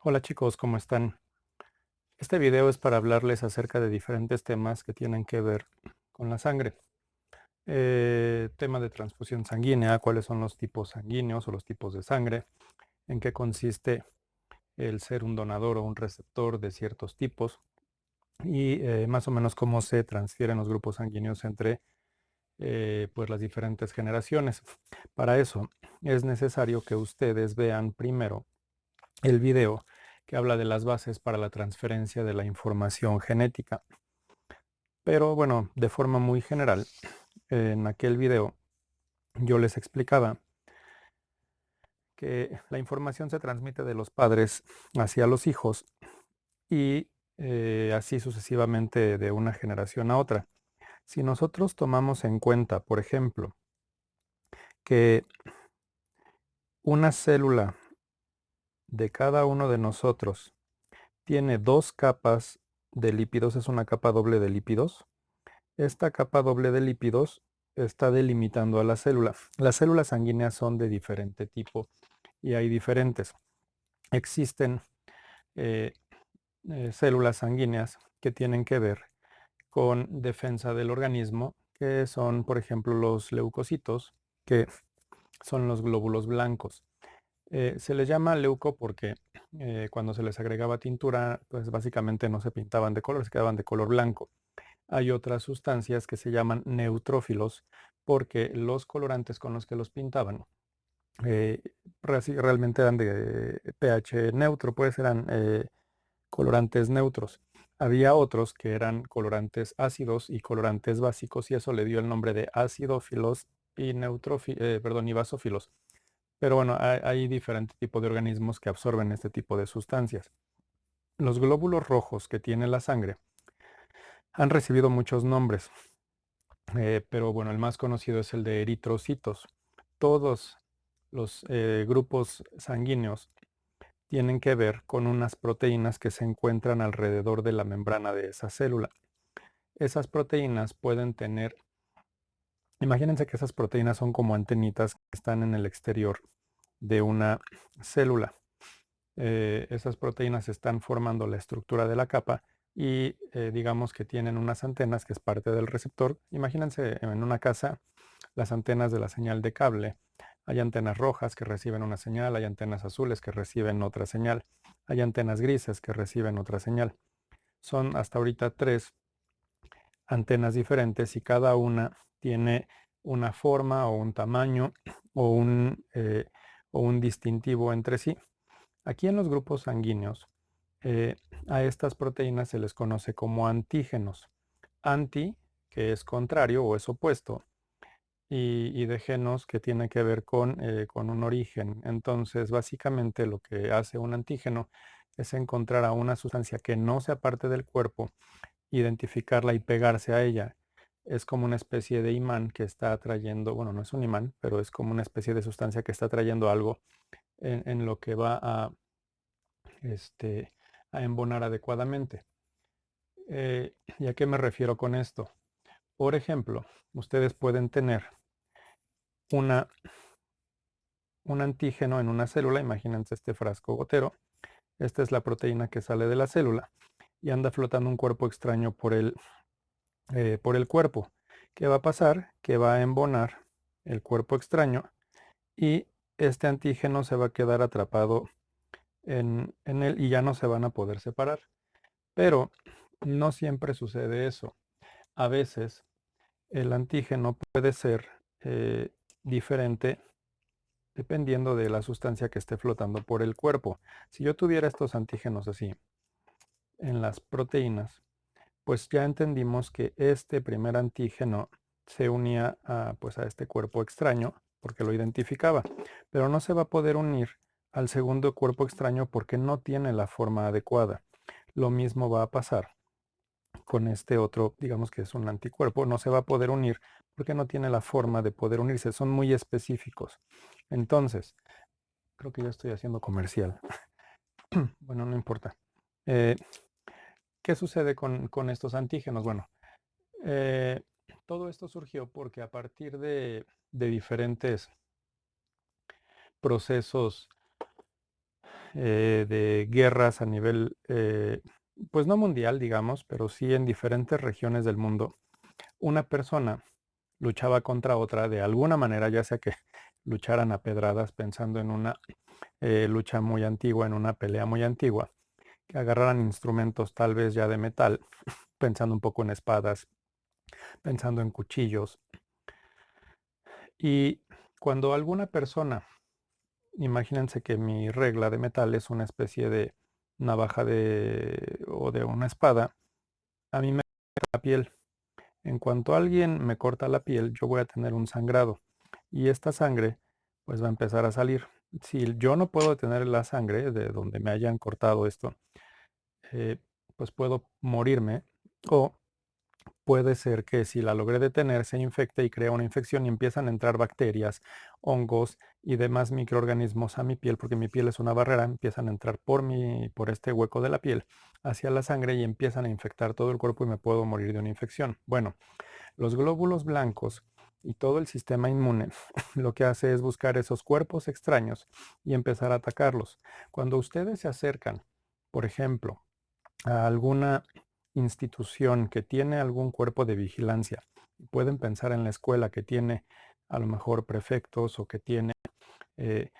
Hola chicos, ¿cómo están? Este video es para hablarles acerca de diferentes temas que tienen que ver con la sangre. Tema de transfusión sanguínea, cuáles son los tipos sanguíneos o los tipos de sangre, en qué consiste el ser un donador o un receptor de ciertos tipos y más o menos cómo se transfieren los grupos sanguíneos entre pues las diferentes generaciones. Para eso es necesario que ustedes vean primero el video que habla de las bases para la transferencia de la información genética. Pero bueno, de forma muy general, en aquel video yo les explicaba que la información se transmite de los padres hacia los hijos y así sucesivamente de una generación a otra. Si nosotros tomamos en cuenta, por ejemplo, que una célula de cada uno de nosotros tiene dos capas de lípidos, es una capa doble de lípidos. Esta capa doble de lípidos está delimitando a la célula. Las células sanguíneas son de diferente tipo y hay diferentes. Existen eh, células sanguíneas que tienen que ver con defensa del organismo, que son, por ejemplo, los leucocitos, que son los glóbulos blancos. Se les llama leuco porque cuando se les agregaba tintura, pues básicamente no se pintaban de color, se quedaban de color blanco. Hay otras sustancias que se llaman neutrófilos porque los colorantes con los que los pintaban eh, realmente eran de pH neutro, pues eran colorantes neutros. Había otros que eran colorantes ácidos y colorantes básicos y eso le dio el nombre de acidófilos y y basófilos. Pero bueno, hay diferentes tipos de organismos que absorben este tipo de sustancias. Los glóbulos rojos que tiene la sangre han recibido muchos nombres. Pero bueno, el más conocido es el de eritrocitos. Todos los grupos sanguíneos tienen que ver con unas proteínas que se encuentran alrededor de la membrana de esa célula. Esas proteínas pueden tener, imagínense que esas proteínas son como antenitas que están en el exterior de una célula. Esas proteínas están formando la estructura de la capa y digamos que tienen unas antenas que es parte del receptor. Imagínense en una casa las antenas de la señal de cable. Hay antenas rojas que reciben una señal, hay antenas azules que reciben otra señal, hay antenas grises que reciben otra señal. Son hasta ahorita tres antenas diferentes y cada una tiene una forma o un tamaño o o un distintivo entre sí. Aquí en los grupos sanguíneos, eh, a estas proteínas se les conoce como antígenos. Anti, que es contrario o es opuesto, y de genos que tiene que ver con un origen. Entonces, básicamente lo que hace un antígeno es encontrar a una sustancia que no sea parte del cuerpo, identificarla y pegarse a ella. Es como una especie de imán que está atrayendo, bueno, no es un imán, pero es como una especie de sustancia que está atrayendo algo en lo que va este, a embonar adecuadamente. ¿Y a qué me refiero con esto? Por ejemplo, ustedes pueden tener una un antígeno en una célula, imagínense este frasco gotero, esta es la proteína que sale de la célula y anda flotando un cuerpo extraño por el cuerpo. ¿Qué va a pasar? Que va a embonar el cuerpo extraño y este antígeno se va a quedar atrapado en él y ya no se van a poder separar. Pero no siempre sucede eso. A veces el antígeno puede ser diferente dependiendo de la sustancia que esté flotando por el cuerpo. Si yo tuviera estos antígenos así en las proteínas, pues ya entendimos que este primer antígeno se unía pues a este cuerpo extraño porque lo identificaba, pero no se va a poder unir al segundo cuerpo extraño porque no tiene la forma adecuada. Lo mismo va a pasar con este otro, digamos que es un anticuerpo, no se va a poder unir porque no tiene la forma de poder unirse, son muy específicos. Entonces, creo que ya estoy haciendo comercial. Bueno, no importa. Eh, ¿Qué sucede con estos antígenos? Bueno, eh, todo esto surgió porque a partir de diferentes procesos de guerras a nivel, pues no mundial, digamos, pero sí en diferentes regiones del mundo, una persona luchaba contra otra de alguna manera, ya sea que lucharan a pedradas pensando en una lucha muy antigua, en una pelea muy antigua, que agarraran instrumentos tal vez ya de metal, pensando un poco en espadas, pensando en cuchillos. Y cuando alguna persona, imagínense que mi regla de metal es una especie de navaja o de una espada, a mí me corta la piel. En cuanto alguien me corta la piel, yo voy a tener un sangrado y esta sangre pues va a empezar a salir. Si yo no puedo detener la sangre de donde me hayan cortado esto, eh, pues puedo morirme o puede ser que si la logré detener se infecte y crea una infección y empiezan a entrar bacterias, hongos y demás microorganismos a mi piel, porque mi piel es una barrera, empiezan a entrar por este hueco de la piel hacia la sangre y empiezan a infectar todo el cuerpo y me puedo morir de una infección. Bueno, los glóbulos blancos y todo el sistema inmune lo que hace es buscar esos cuerpos extraños y empezar a atacarlos. Cuando ustedes se acercan, por ejemplo, a alguna institución que tiene algún cuerpo de vigilancia, pueden pensar en la escuela que tiene a lo mejor prefectos o que tiene eh,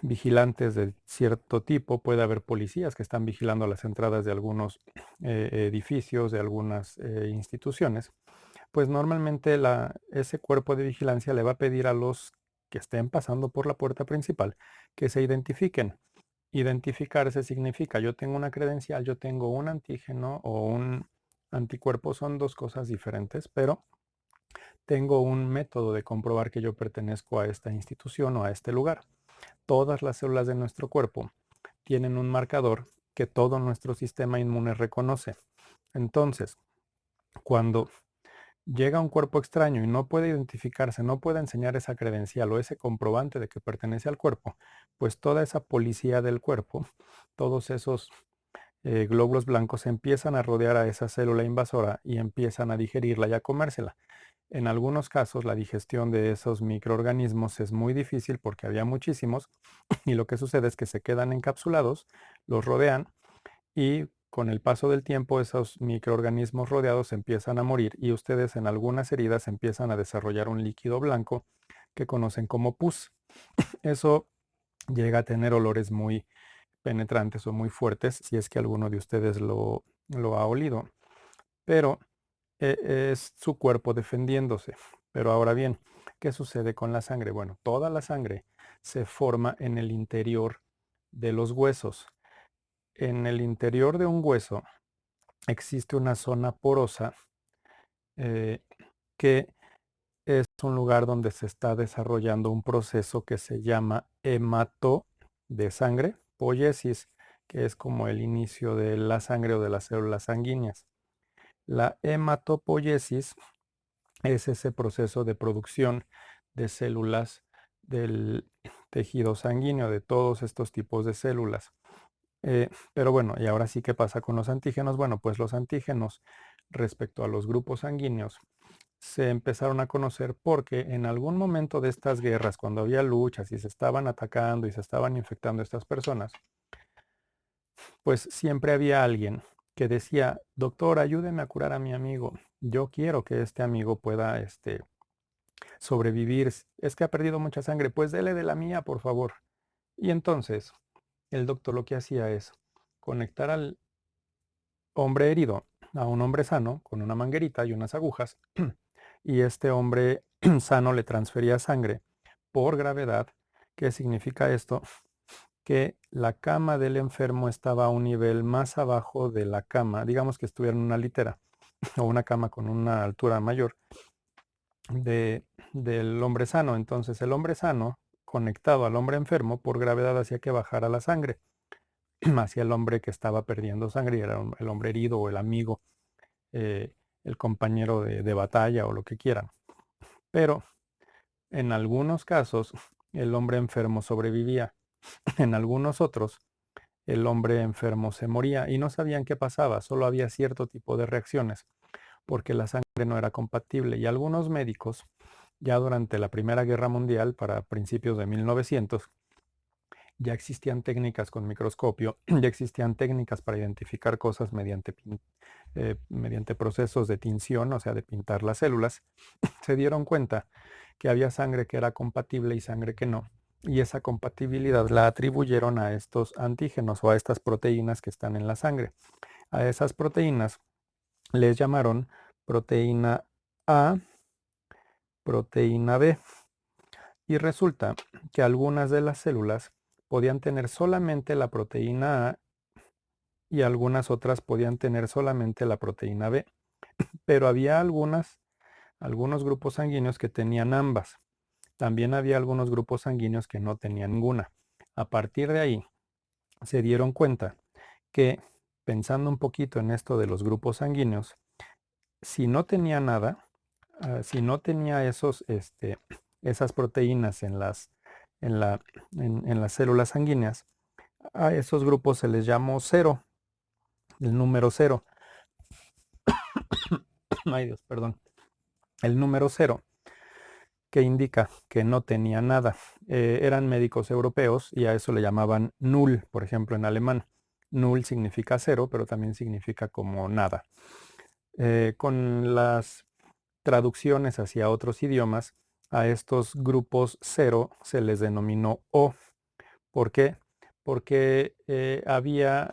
vigilantes de cierto tipo, puede haber policías que están vigilando las entradas de algunos edificios, de algunas instituciones, pues normalmente ese cuerpo de vigilancia le va a pedir a los que estén pasando por la puerta principal que se identifiquen. Identificarse significa yo tengo una credencial, yo tengo un antígeno o un anticuerpo, son dos cosas diferentes, pero tengo un método de comprobar que yo pertenezco a esta institución o a este lugar. Todas las células de nuestro cuerpo tienen un marcador que todo nuestro sistema inmune reconoce. Entonces, cuando llega un cuerpo extraño y no puede identificarse, no puede enseñar esa credencial o ese comprobante de que pertenece al cuerpo, pues toda esa policía del cuerpo, todos esos glóbulos blancos empiezan a rodear a esa célula invasora y empiezan a digerirla y a comérsela. En algunos casos la digestión de esos microorganismos es muy difícil porque había muchísimos y lo que sucede es que se quedan encapsulados, los rodean y con el paso del tiempo esos microorganismos rodeados empiezan a morir y ustedes en algunas heridas empiezan a desarrollar un líquido blanco que conocen como pus. Eso llega a tener olores muy penetrantes o muy fuertes si es que alguno de ustedes lo ha olido, pero es su cuerpo defendiéndose. Pero ahora bien, ¿qué sucede con la sangre? Bueno, toda la sangre se forma en el interior de los huesos. En el interior de un hueso existe una zona porosa eh, que es un lugar donde se está desarrollando un proceso que se llama hemato de sangre, poiesis, que es como el inicio de la sangre o de las células sanguíneas. La hematopoiesis es ese proceso de producción de células del tejido sanguíneo, de todos estos tipos de células. Pero bueno, y ahora sí, ¿qué pasa con los antígenos? Bueno, pues los antígenos respecto a los grupos sanguíneos se empezaron a conocer porque en algún momento de estas guerras, cuando había luchas y se estaban atacando y se estaban infectando estas personas, pues siempre había alguien que decía, doctor, ayúdeme a curar a mi amigo. Yo quiero que este amigo pueda sobrevivir. Es que ha perdido mucha sangre, pues dele de la mía, por favor. Y entonces el doctor lo que hacía es conectar al hombre herido a un hombre sano con una manguerita y unas agujas y este hombre sano le transfería sangre por gravedad. ¿Qué significa esto? Que la cama del enfermo estaba a un nivel más abajo de la cama, digamos que estuviera en una litera o una cama con una altura mayor del hombre sano. Entonces el hombre sano conectado al hombre enfermo por gravedad hacía que bajara la sangre hacia el hombre que estaba perdiendo sangre y era el hombre herido o el amigo, eh, el compañero de batalla o lo que quieran. Pero en algunos casos el hombre enfermo sobrevivía, en algunos otros el hombre enfermo se moría y no sabían qué pasaba, solo había cierto tipo de reacciones porque la sangre no era compatible y algunos médicos ya durante la Primera Guerra Mundial, para principios de 1900, ya existían técnicas con microscopio, ya existían técnicas para identificar cosas mediante procesos de tinción, o sea, de pintar las células. Se dieron cuenta que había sangre que era compatible y sangre que no. Y esa compatibilidad la atribuyeron a estos antígenos o a estas proteínas que están en la sangre. A esas proteínas les llamaron proteína A, proteína B. Y resulta que algunas de las células podían tener solamente la proteína A y algunas otras podían tener solamente la proteína B. Pero había algunos grupos sanguíneos que tenían ambas. También había algunos grupos sanguíneos que no tenían ninguna. A partir de ahí se dieron cuenta que, pensando un poquito en esto de los grupos sanguíneos, si no tenía nada, si no tenía esas proteínas en las células sanguíneas, a esos grupos se les llamó cero, el número cero. Ay Dios, perdón. El número cero, que indica que no tenía nada. Eran médicos europeos y a eso le llamaban null, por ejemplo, en alemán. Null significa cero, pero también significa como nada. Con las traducciones hacia otros idiomas, a estos grupos cero se les denominó O. ¿Por qué? Porque había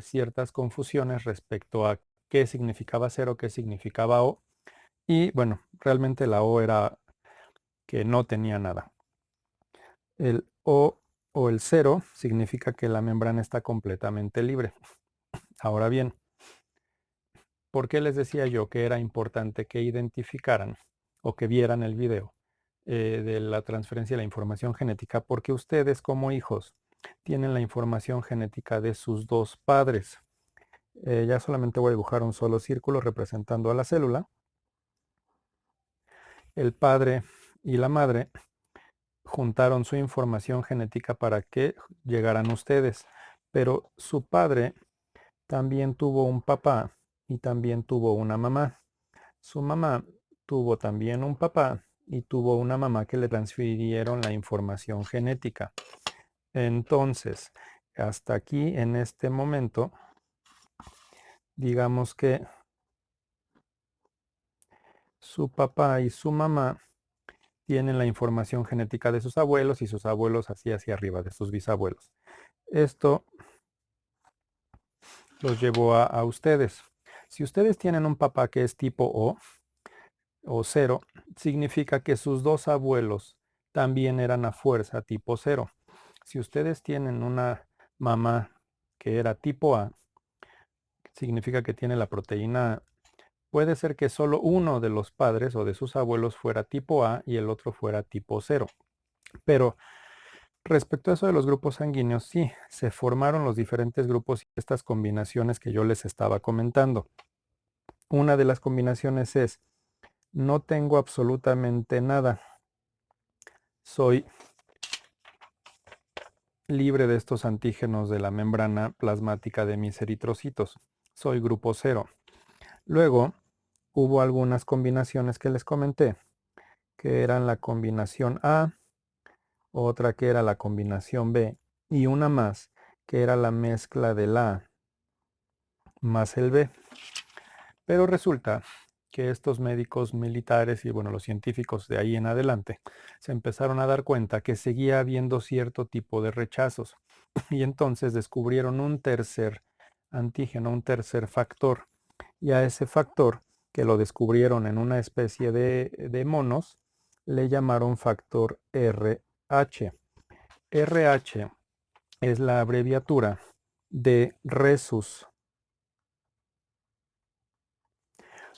ciertas confusiones respecto a qué significaba cero, qué significaba O. Y bueno, realmente la O era que no tenía nada. El o el cero significa que la membrana está completamente libre. Ahora bien, ¿por qué les decía yo que era importante que identificaran o que vieran el video de la transferencia de la información genética? Porque ustedes como hijos tienen la información genética de sus dos padres. Ya solamente voy a dibujar un solo círculo representando a la célula. El padre y la madre juntaron su información genética para que llegaran ustedes, pero su padre también tuvo un papá y también tuvo una mamá. Su mamá tuvo también un papá y tuvo una mamá que le transfirieron la información genética. Entonces, hasta aquí en este momento, digamos que su papá y su mamá tienen la información genética de sus abuelos y sus abuelos así hacia arriba, de sus bisabuelos. Esto los llevó a ustedes. Si ustedes tienen un papá que es tipo o cero, significa que sus dos abuelos también eran a fuerza tipo cero. Si ustedes tienen una mamá que era tipo A, significa que tiene la proteína A. Puede ser que solo uno de los padres o de sus abuelos fuera tipo A y el otro fuera tipo cero. Pero respecto a eso de los grupos sanguíneos, sí, se formaron los diferentes grupos y estas combinaciones que yo les estaba comentando. Una de las combinaciones es, no tengo absolutamente nada. Soy libre de estos antígenos de la membrana plasmática de mis eritrocitos. Soy grupo cero. Luego, hubo algunas combinaciones que les comenté, que eran la combinación A, otra que era la combinación B, y una más, que era la mezcla del A más el B. Pero resulta que estos médicos militares y bueno, los científicos de ahí en adelante se empezaron a dar cuenta que seguía habiendo cierto tipo de rechazos y entonces descubrieron un tercer antígeno, un tercer factor, y a ese factor que lo descubrieron en una especie de monos le llamaron factor RH. RH es la abreviatura de Rhesus.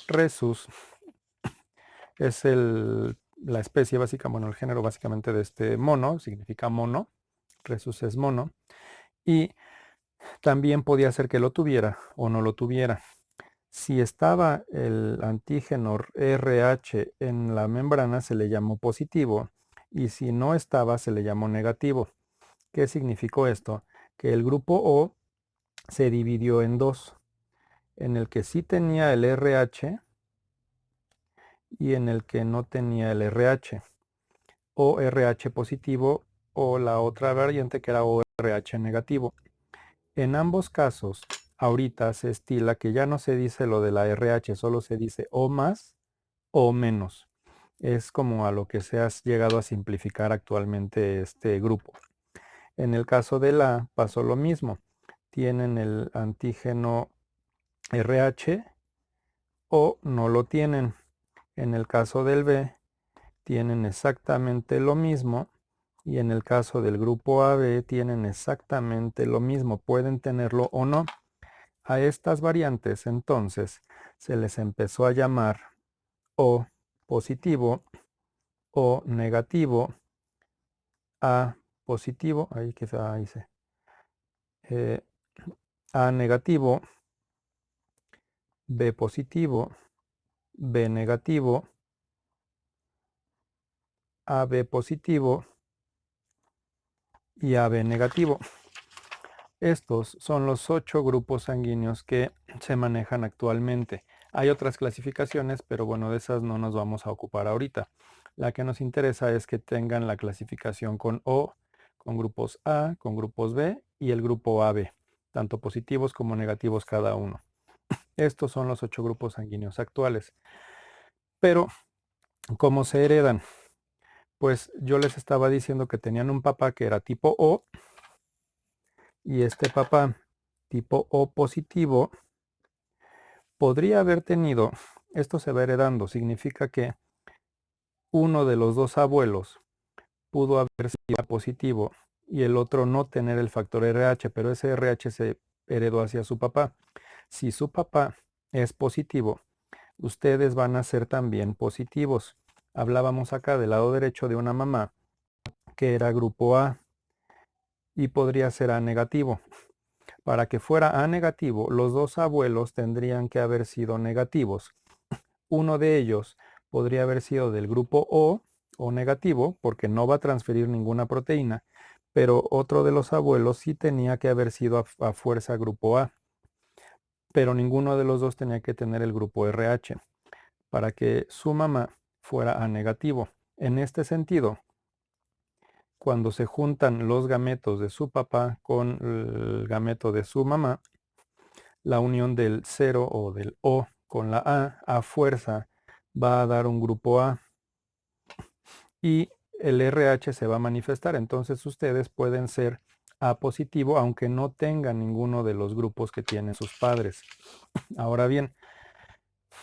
Rhesus es la especie básica, bueno, el género básicamente de este mono, significa mono, Rhesus es mono, y también podía ser que lo tuviera o no lo tuviera. Si estaba el antígeno RH en la membrana se le llamó positivo y si no estaba se le llamó negativo. ¿Qué significó esto? Que el grupo O se dividió en dos, en el que sí tenía el RH y en el que no tenía el RH. O RH positivo o la otra variante que era ORH negativo. En ambos casos, ahorita se estila que ya no se dice lo de la RH, solo se dice O más o menos. Es como a lo que se ha llegado a simplificar actualmente este grupo. En el caso de la pasó lo mismo. Tienen el antígeno RH o no lo tienen. En el caso del B, tienen exactamente lo mismo. Y en el caso del grupo AB, tienen exactamente lo mismo. Pueden tenerlo o no. A estas variantes, entonces, se les empezó a llamar O positivo, O negativo, A positivo, ahí quizá hice, A negativo, B positivo, B negativo, AB positivo y AB negativo. Estos son los 8 grupos sanguíneos que se manejan actualmente. Hay otras clasificaciones, pero bueno, de esas no nos vamos a ocupar ahorita. La que nos interesa es que tengan la clasificación con O, con grupos A, con grupos B y el grupo AB, tanto positivos como negativos cada uno. Estos son los 8 grupos sanguíneos actuales. Pero, ¿cómo se heredan? Pues yo les estaba diciendo que tenían un papá que era tipo O y este papá tipo O positivo podría haber tenido, esto se va heredando, significa que uno de los dos abuelos pudo haber sido positivo y el otro no tener el factor RH, pero ese RH se heredó hacia su papá. Si su papá es positivo, ustedes van a ser también positivos. Hablábamos acá del lado derecho de una mamá que era grupo A y podría ser A negativo. Para que fuera A negativo, los dos abuelos tendrían que haber sido negativos. Uno de ellos podría haber sido del grupo O negativo, porque no va a transferir ninguna proteína, pero otro de los abuelos sí tenía que haber sido a fuerza grupo A, pero ninguno de los dos tenía que tener el grupo RH, para que su mamá fuera A negativo. En este sentido, cuando se juntan los gametos de su papá con el gameto de su mamá, la unión del 0 o del O con la a fuerza va a dar un grupo A y el RH se va a manifestar. Entonces ustedes pueden ser A positivo aunque no tengan ninguno de los grupos que tienen sus padres. Ahora bien,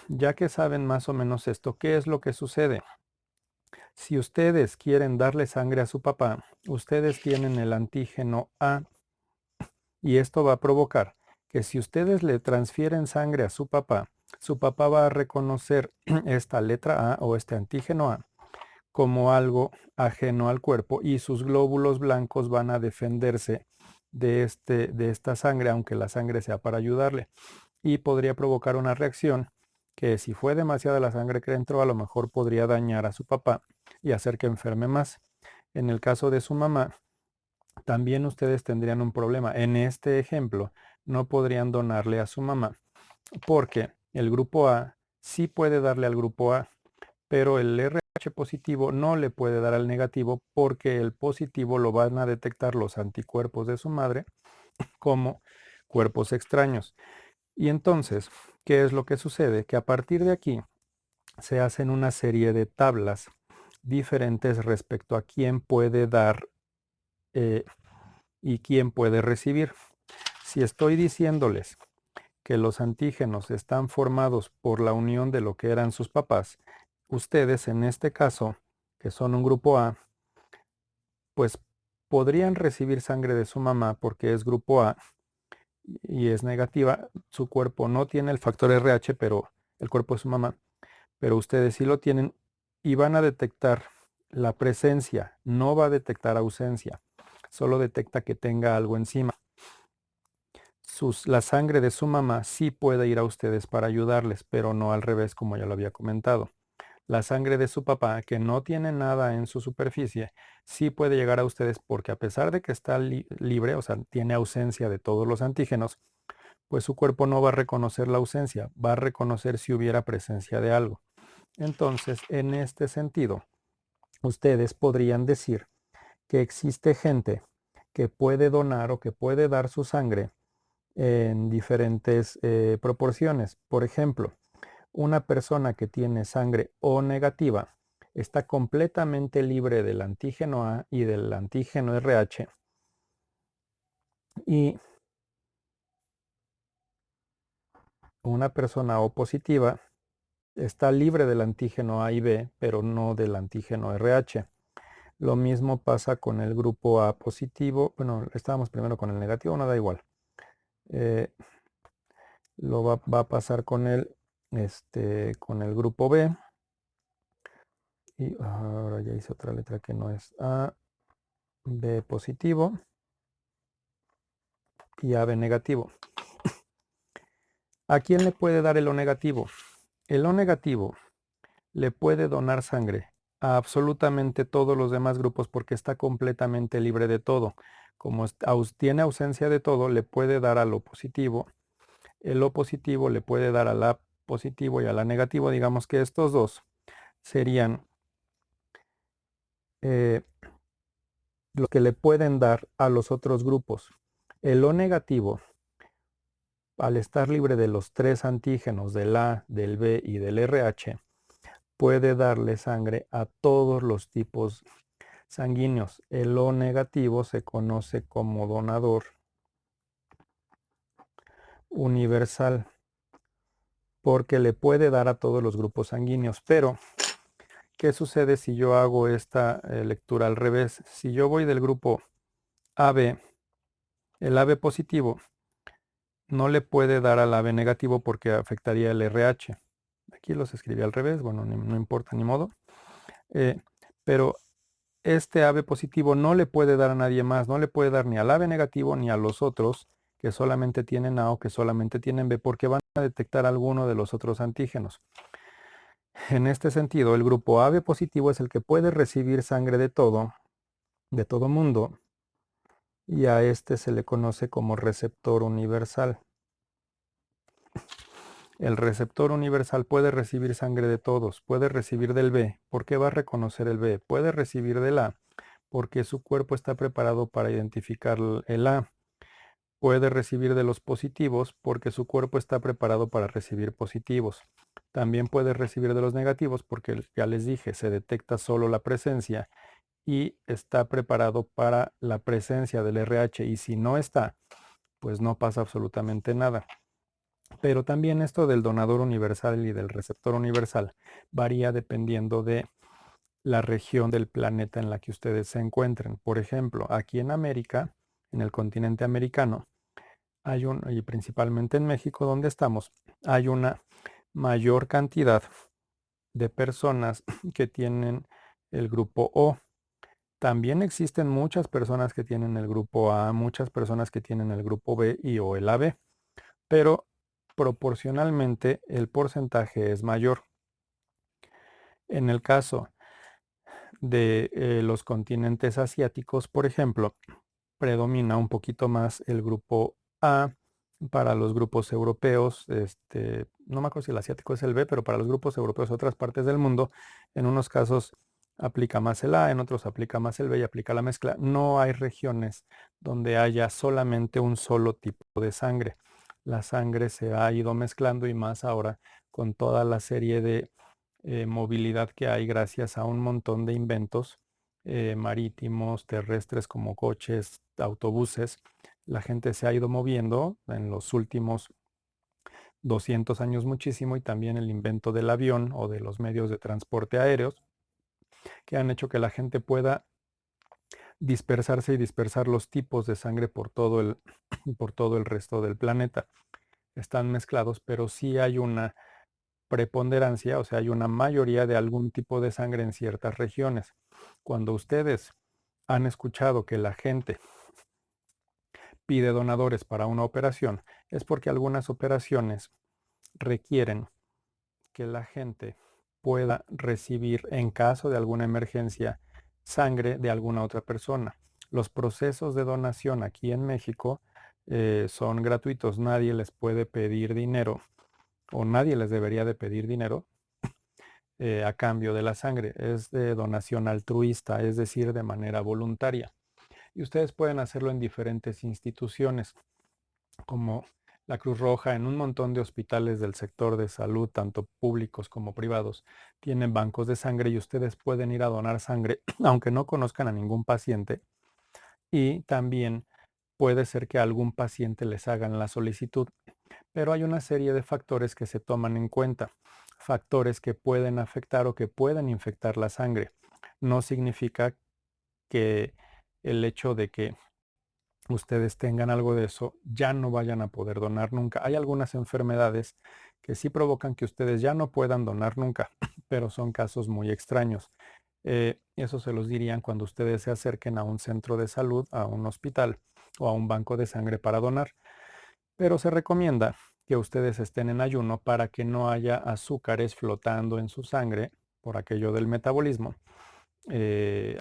ya que saben más o menos esto, ¿qué es lo que sucede? Si ustedes quieren darle sangre a su papá, ustedes tienen el antígeno A y esto va a provocar que si ustedes le transfieren sangre a su papá va a reconocer esta letra A o este antígeno A como algo ajeno al cuerpo y sus glóbulos blancos van a defenderse de esta sangre, aunque la sangre sea para ayudarle. Y podría provocar una reacción que si fue demasiada la sangre que entró, a lo mejor podría dañar a su papá y hacer que enferme más. En el caso de su mamá, también ustedes tendrían un problema. En este ejemplo, no podrían donarle a su mamá porque el grupo A sí puede darle al grupo A, pero el RH positivo no le puede dar al negativo porque el positivo lo van a detectar los anticuerpos de su madre como cuerpos extraños. Y entonces, ¿qué es lo que sucede? Que a partir de aquí se hacen una serie de tablas diferentes respecto a quién puede dar y quién puede recibir. Si estoy diciéndoles que los antígenos están formados por la unión de lo que eran sus papás, ustedes en este caso, que son un grupo A, pues podrían recibir sangre de su mamá porque es grupo A y es negativa. Su cuerpo no tiene el factor RH, pero el cuerpo de su mamá, pero ustedes sí lo tienen y van a detectar la presencia, no va a detectar ausencia, solo detecta que tenga algo encima. La sangre de su mamá sí puede ir a ustedes para ayudarles, pero no al revés como ya lo había comentado. La sangre de su papá, que no tiene nada en su superficie, sí puede llegar a ustedes porque a pesar de que está libre, o sea, tiene ausencia de todos los antígenos, pues su cuerpo no va a reconocer la ausencia, va a reconocer si hubiera presencia de algo. Entonces, en este sentido, ustedes podrían decir que existe gente que puede donar o que puede dar su sangre en diferentes proporciones. Por ejemplo, una persona que tiene sangre O negativa está completamente libre del antígeno A y del antígeno RH, y una persona O positiva está libre del antígeno A y B, pero no del antígeno RH. Lo mismo pasa con el grupo A positivo. Bueno, estábamos primero con el negativo, no da igual. Va a pasar con el grupo B. Y ahora ya hice otra letra que no es A, B positivo y AB negativo. ¿A quién le puede dar el O negativo? El O negativo le puede donar sangre a absolutamente todos los demás grupos porque está completamente libre de todo. Como tiene ausencia de todo, le puede dar al O positivo. El O positivo le puede dar al A positivo y al A negativo. Digamos que estos dos serían lo que le pueden dar a los otros grupos. El O negativo, al estar libre de los tres antígenos del A, del B y del RH, puede darle sangre a todos los tipos sanguíneos. El O negativo se conoce como donador universal porque le puede dar a todos los grupos sanguíneos. Pero, ¿qué sucede si yo hago esta lectura al revés? Si yo voy del grupo AB, el AB positivo no le puede dar al AB negativo porque afectaría el RH. Aquí los escribí al revés, bueno, no importa, ni modo. Pero este AB positivo no le puede dar a nadie más, no le puede dar ni al AB negativo ni a los otros que solamente tienen A o que solamente tienen B, porque van a detectar alguno de los otros antígenos. En este sentido, el grupo AB positivo es el que puede recibir sangre de todo mundo, y a este se le conoce como receptor universal. El receptor universal puede recibir sangre de todos, puede recibir del B, porque va a reconocer el B, puede recibir del A, porque su cuerpo está preparado para identificar el A, puede recibir de los positivos, porque su cuerpo está preparado para recibir positivos. También puede recibir de los negativos, porque ya les dije, se detecta solo la presencia y está preparado para la presencia del RH, y si no está, pues no pasa absolutamente nada. Pero también esto del donador universal y del receptor universal varía dependiendo de la región del planeta en la que ustedes se encuentren. Por ejemplo, aquí en América, en el continente americano, y principalmente en México donde estamos, hay una mayor cantidad de personas que tienen el grupo O. También existen muchas personas que tienen el grupo A, muchas personas que tienen el grupo B y o el AB, pero proporcionalmente el porcentaje es mayor. En el caso de los continentes asiáticos, por ejemplo, predomina un poquito más el grupo A. Para los grupos europeos, no me acuerdo si el asiático es el B, pero para los grupos europeos de otras partes del mundo, en unos casos aplica más el A, en otros aplica más el B y aplica la mezcla. No hay regiones donde haya solamente un solo tipo de sangre. La sangre se ha ido mezclando, y más ahora con toda la serie de movilidad que hay gracias a un montón de inventos marítimos, terrestres, como coches, autobuses. La gente se ha ido moviendo en los últimos 200 años muchísimo, y también el invento del avión o de los medios de transporte aéreos que han hecho que la gente pueda dispersarse y dispersar los tipos de sangre por todo por todo el resto del planeta. Están mezclados, pero sí hay una preponderancia, o sea, hay una mayoría de algún tipo de sangre en ciertas regiones. Cuando ustedes han escuchado que la gente pide donadores para una operación, es porque algunas operaciones requieren que la gente pueda recibir, en caso de alguna emergencia, sangre de alguna otra persona. Los procesos de donación aquí en México son gratuitos. Nadie les puede pedir dinero, o nadie les debería de pedir dinero a cambio de la sangre. Es de donación altruista, es decir, de manera voluntaria. Y ustedes pueden hacerlo en diferentes instituciones, como la Cruz Roja. En un montón de hospitales del sector de salud, tanto públicos como privados, tienen bancos de sangre y ustedes pueden ir a donar sangre, aunque no conozcan a ningún paciente. Y también puede ser que a algún paciente les hagan la solicitud, pero hay una serie de factores que se toman en cuenta, factores que pueden afectar o que pueden infectar la sangre. No significa que el hecho de que ustedes tengan algo de eso, ya no vayan a poder donar nunca. Hay algunas enfermedades que sí provocan que ustedes ya no puedan donar nunca, pero son casos muy extraños. Eso se los dirían cuando ustedes se acerquen a un centro de salud, a un hospital o a un banco de sangre para donar. Pero se recomienda que ustedes estén en ayuno para que no haya azúcares flotando en su sangre por aquello del metabolismo,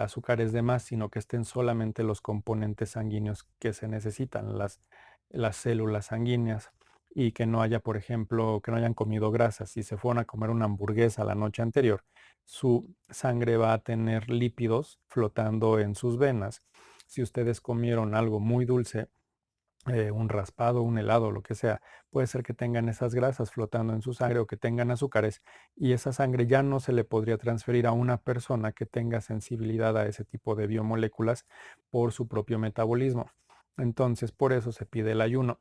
azúcares de más, sino que estén solamente los componentes sanguíneos que se necesitan, las células sanguíneas, y que no haya, por ejemplo, que no hayan comido grasas. Si se fueron a comer una hamburguesa la noche anterior, su sangre va a tener lípidos flotando en sus venas. Si ustedes comieron algo muy dulce, un raspado, un helado, lo que sea, puede ser que tengan esas grasas flotando en su sangre o que tengan azúcares, y esa sangre ya no se le podría transferir a una persona que tenga sensibilidad a ese tipo de biomoléculas por su propio metabolismo. Entonces, por eso se pide el ayuno.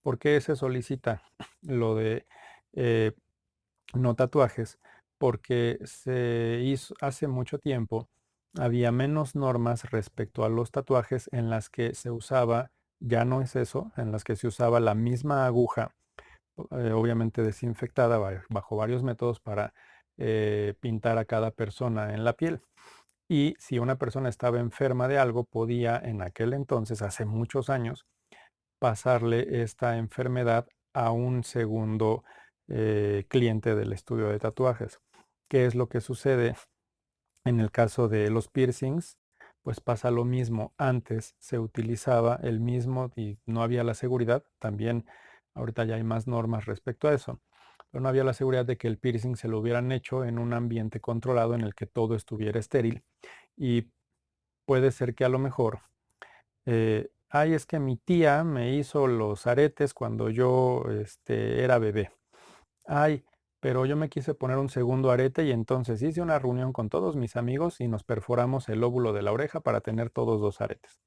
¿Por qué se solicita lo de eh, no tatuajes? Porque se hizo hace mucho tiempo, había menos normas respecto a los tatuajes en las que se usaba, ya no es eso, en las que se usaba la misma aguja, obviamente desinfectada bajo varios métodos para pintar a cada persona en la piel. Y si una persona estaba enferma de algo, podía en aquel entonces, hace muchos años, pasarle esta enfermedad a un segundo cliente del estudio de tatuajes. ¿Qué es lo que sucede en el caso de los piercings? Pues pasa lo mismo. Antes se utilizaba el mismo y no había la seguridad. También ahorita ya hay más normas respecto a eso. Pero no había la seguridad de que el piercing se lo hubieran hecho en un ambiente controlado en el que todo estuviera estéril. Y puede ser que a lo mejor ay, es que mi tía me hizo los aretes cuando yo era bebé. Ay, pero yo me quise poner un segundo arete y entonces hice una reunión con todos mis amigos y nos perforamos el lóbulo de la oreja para tener todos dos aretes.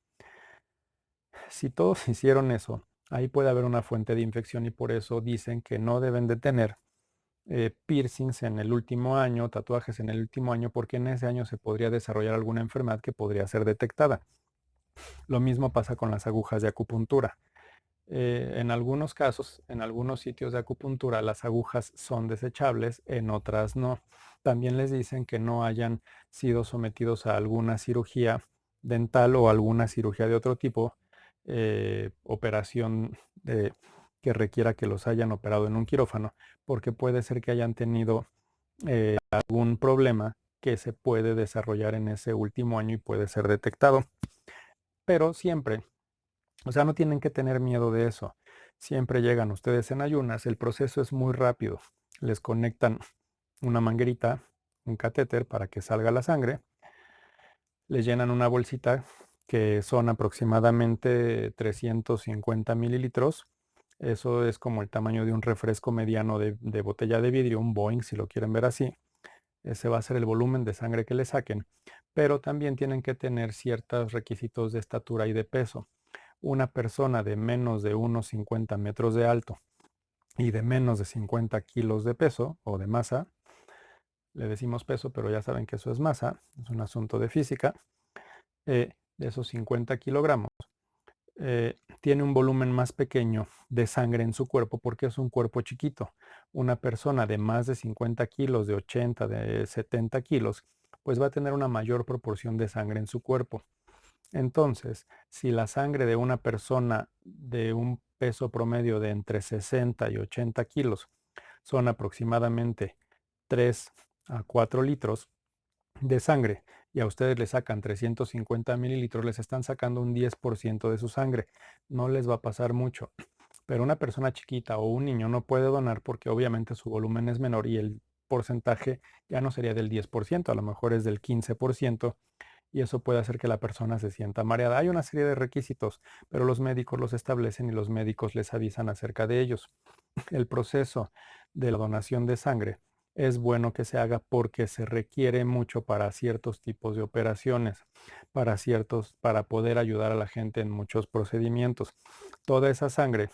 Si todos hicieron eso, ahí puede haber una fuente de infección y por eso dicen que no deben de tener piercings en el último año, tatuajes en el último año, porque en ese año se podría desarrollar alguna enfermedad que podría ser detectada. Lo mismo pasa con las agujas de acupuntura. En algunos casos, en algunos sitios de acupuntura, las agujas son desechables, en otras no. También les dicen que no hayan sido sometidos a alguna cirugía dental o alguna cirugía de otro tipo, operación que requiera que los hayan operado en un quirófano, porque puede ser que hayan tenido algún problema que se puede desarrollar en ese último año y puede ser detectado. Pero siempre, o sea, no tienen que tener miedo de eso. Siempre llegan ustedes en ayunas, el proceso es muy rápido. Les conectan una manguerita, un catéter para que salga la sangre, les llenan una bolsita que son aproximadamente 350 mililitros. Eso es como el tamaño de un refresco mediano de botella de vidrio, un Boeing si lo quieren ver así. Ese va a ser el volumen de sangre que le saquen. Pero también tienen que tener ciertos requisitos de estatura y de peso. Una persona de menos de unos 50 metros de alto y de menos de 50 kilos de peso o de masa, le decimos peso, pero ya saben que eso es masa, es un asunto de física, de esos 50 kilogramos, tiene un volumen más pequeño de sangre en su cuerpo porque es un cuerpo chiquito. Una persona de más de 50 kilos, de 80, de 70 kilos, pues va a tener una mayor proporción de sangre en su cuerpo. Entonces, si la sangre de una persona de un peso promedio de entre 60 y 80 kilos son aproximadamente 3 a 4 litros de sangre y a ustedes le sacan 350 mililitros, les están sacando un 10% de su sangre. No les va a pasar mucho. Pero una persona chiquita o un niño no puede donar porque obviamente su volumen es menor y el porcentaje ya no sería del 10%, a lo mejor es del 15%, y eso puede hacer que la persona se sienta mareada. Hay una serie de requisitos, pero los médicos los establecen y los médicos les avisan acerca de ellos. El proceso de la donación de sangre es bueno que se haga porque se requiere mucho para ciertos tipos de operaciones, para poder ayudar a la gente en muchos procedimientos. Toda esa sangre,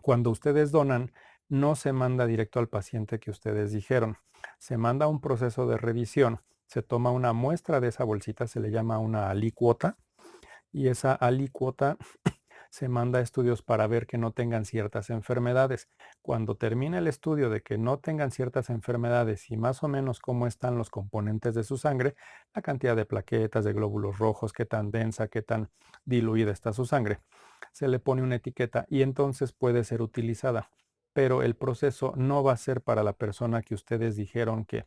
cuando ustedes donan, no se manda directo al paciente que ustedes dijeron. Se manda a un proceso de revisión. Se toma una muestra de esa bolsita, se le llama una alícuota, y esa alícuota se manda a estudios para ver que no tengan ciertas enfermedades. Cuando termina el estudio de que no tengan ciertas enfermedades y más o menos cómo están los componentes de su sangre, la cantidad de plaquetas, de glóbulos rojos, qué tan densa, qué tan diluida está su sangre, se le pone una etiqueta y entonces puede ser utilizada. Pero el proceso no va a ser para la persona que ustedes dijeron que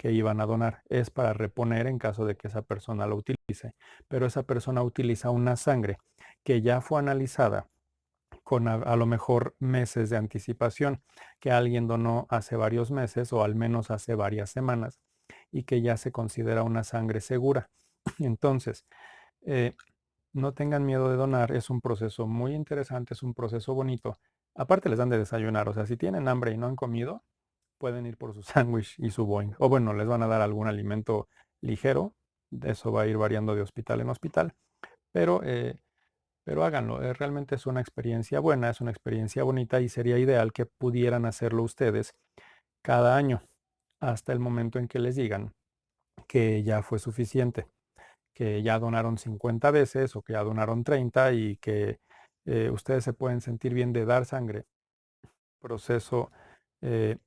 iban a donar, es para reponer en caso de que esa persona lo utilice. Pero esa persona utiliza una sangre que ya fue analizada con a lo mejor meses de anticipación, que alguien donó hace varios meses o al menos hace varias semanas y que ya se considera una sangre segura. Entonces, eh, no tengan miedo de donar, es un proceso muy interesante, es un proceso bonito. Aparte les dan de desayunar, o sea, si tienen hambre y no han comido, pueden ir por su sándwich y su Boeing. O bueno, les van a dar algún alimento ligero, eso va a ir variando de hospital en hospital, pero, eh, pero háganlo, realmente es una experiencia buena, es una experiencia bonita y sería ideal que pudieran hacerlo ustedes cada año, hasta el momento en que les digan que ya fue suficiente, que ya donaron 50 veces o que ya donaron 30 y que ustedes se pueden sentir bien de dar sangre. Proceso eh,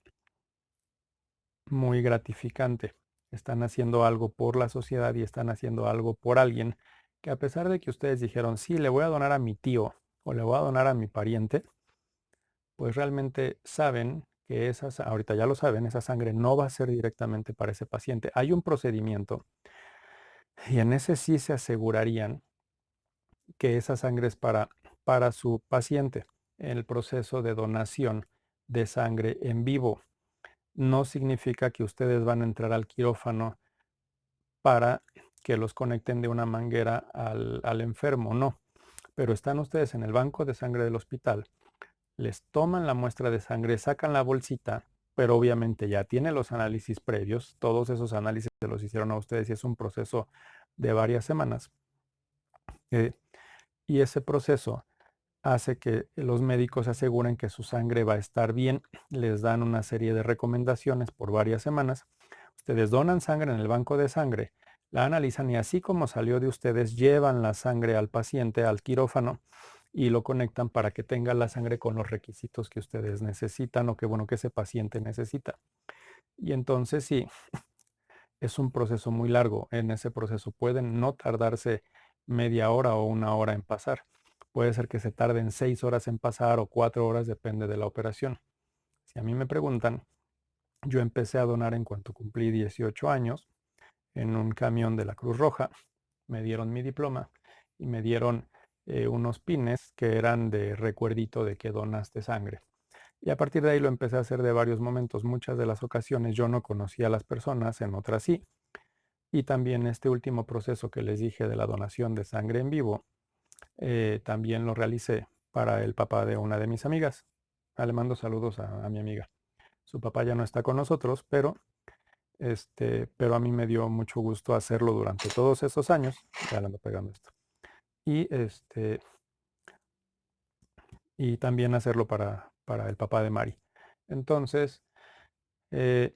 muy gratificante. Están haciendo algo por la sociedad y están haciendo algo por alguien que a pesar de que ustedes dijeron, sí, le voy a donar a mi tío o le voy a donar a mi pariente, pues realmente saben que ahorita ya lo saben, esa sangre no va a ser directamente para ese paciente. Hay un procedimiento y en ese sí se asegurarían que esa sangre es para su paciente. El proceso de donación de sangre en vivo no significa que ustedes van a entrar al quirófano para que los conecten de una manguera al enfermo, no. Pero están ustedes en el banco de sangre del hospital, les toman la muestra de sangre, sacan la bolsita, pero obviamente ya tiene los análisis previos, todos esos análisis se los hicieron a ustedes y es un proceso de varias semanas. eh, y ese proceso hace que los médicos aseguren que su sangre va a estar bien, les dan una serie de recomendaciones por varias semanas. Ustedes donan sangre en el banco de sangre, la analizan y así como salió de ustedes, llevan la sangre al paciente, al quirófano y lo conectan para que tenga la sangre con los requisitos que ustedes necesitan o que bueno que ese paciente necesita. Y entonces sí, es un proceso muy largo. En ese proceso pueden no tardarse media hora o una hora en pasar. Puede ser que se tarden 6 horas en pasar o 4 horas, depende de la operación. Si a mí me preguntan, yo empecé a donar en cuanto cumplí 18 años en un camión de la Cruz Roja. Me dieron mi diploma y me dieron unos pines que eran de recuerdito de que donaste sangre. Y a partir de ahí lo empecé a hacer de varios momentos. Muchas de las ocasiones yo no conocía a las personas, en otras sí. Y también este último proceso que les dije de la donación de sangre en vivo, también lo realicé para el papá de una de mis amigas. Le mando saludos a mi amiga. Su papá ya no está con nosotros, pero a mí me dio mucho gusto hacerlo durante todos esos años. Ya le ando pegando esto. Y, y también hacerlo para el papá de Mari. Entonces, eh,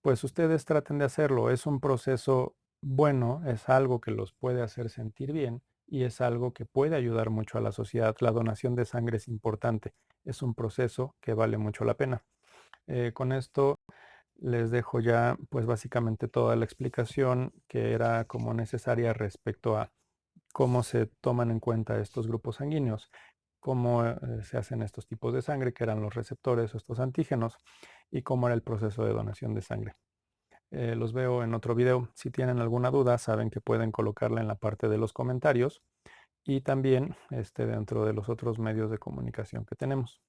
pues ustedes traten de hacerlo. Es un proceso bueno, es algo que los puede hacer sentir bien y es algo que puede ayudar mucho a la sociedad. La donación de sangre es importante. Es un proceso que vale mucho la pena. Con esto les dejo ya pues básicamente toda la explicación que era como necesaria respecto a cómo se toman en cuenta estos grupos sanguíneos, cómo se hacen estos tipos de sangre, que eran los receptores o estos antígenos, y cómo era el proceso de donación de sangre. Los veo en otro video. Si tienen alguna duda, saben que pueden colocarla en la parte de los comentarios y también dentro de los otros medios de comunicación que tenemos.